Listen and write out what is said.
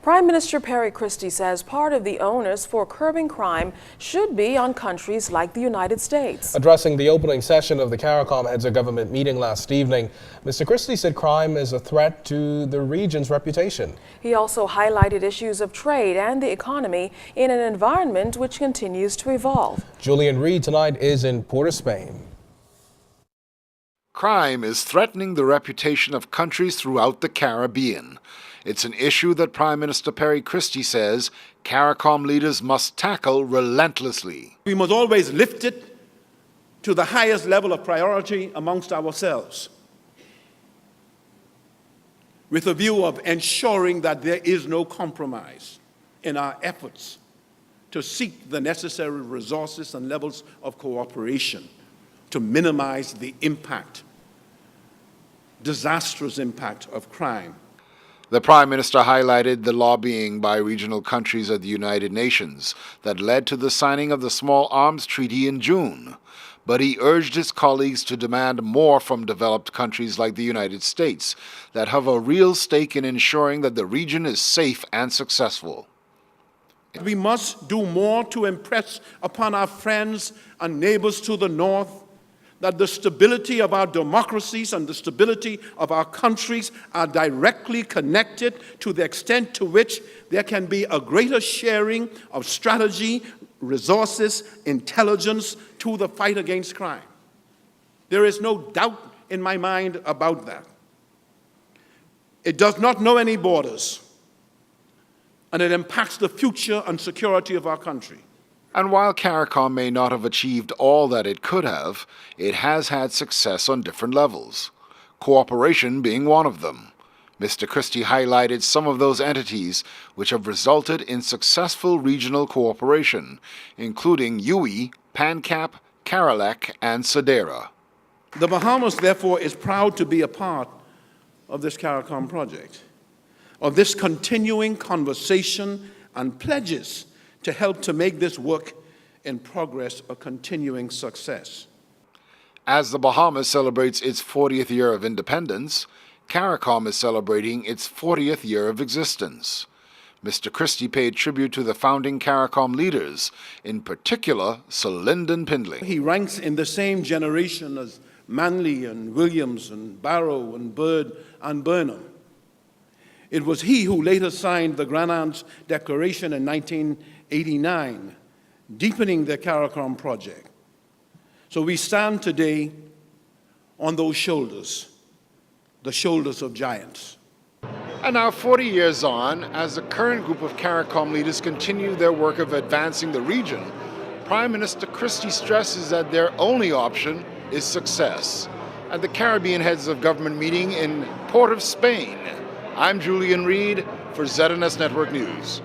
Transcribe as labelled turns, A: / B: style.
A: Prime Minister Perry Christie says part of the onus for curbing crime should be on countries like the United States.
B: Addressing the opening session of the CARICOM Heads of Government meeting last evening, Mr. Christie said crime is a threat to the region's reputation.
A: He also highlighted issues of trade and the economy in an environment which continues to evolve.
B: Julian Reed tonight is in Port of Spain.
C: Crime is threatening the reputation of countries throughout the Caribbean. It's an issue that Prime Minister Perry Christie says CARICOM leaders must tackle relentlessly.
D: We must always lift it to the highest level of priority amongst ourselves, with a view of ensuring that there is no compromise in our efforts to seek the necessary resources and levels of cooperation to minimize the impact, disastrous impact of crime.
C: The Prime Minister highlighted the lobbying by regional countries at the United Nations that led to the signing of the Small Arms Treaty in June. But he urged his colleagues to demand more from developed countries like the United States that have a real stake in ensuring that the region is safe and successful.
D: We must do more to impress upon our friends and neighbors to the north that the stability of our democracies and the stability of our countries are directly connected to the extent to which there can be a greater sharing of strategy, resources, intelligence to the fight against crime. There is no doubt in my mind about that. It does not know any borders, and it impacts the future and security of our country.
C: And while CARICOM may not have achieved all that it could have, it has had success on different levels, cooperation being one of them. Mr. Christie highlighted some of those entities which have resulted in successful regional cooperation, including UE, PANCAP, CARILEC, and SEDERA.
D: The Bahamas, therefore, is proud to be a part of this CARICOM project, of this continuing conversation and pledges to help to make this work in progress a continuing success.
C: As the Bahamas celebrates its 40th year of independence, CARICOM is celebrating its 40th year of existence. Mr. Christie paid tribute to the founding CARICOM leaders, in particular Sir Lyndon Pindling.
D: He ranks in the same generation as Manley and Williams and Barrow and Byrd and Burnham. It was he who later signed the Grand Anse Declaration in 1989, deepening the CARICOM project. So we stand today on those shoulders, the shoulders of giants.
C: And now 40 years on, as the current group of CARICOM leaders continue their work of advancing the region, Prime Minister Christie stresses that their only option is success. At the Caribbean Heads of Government meeting in Port of Spain, I'm Julian Reed for ZNS Network News.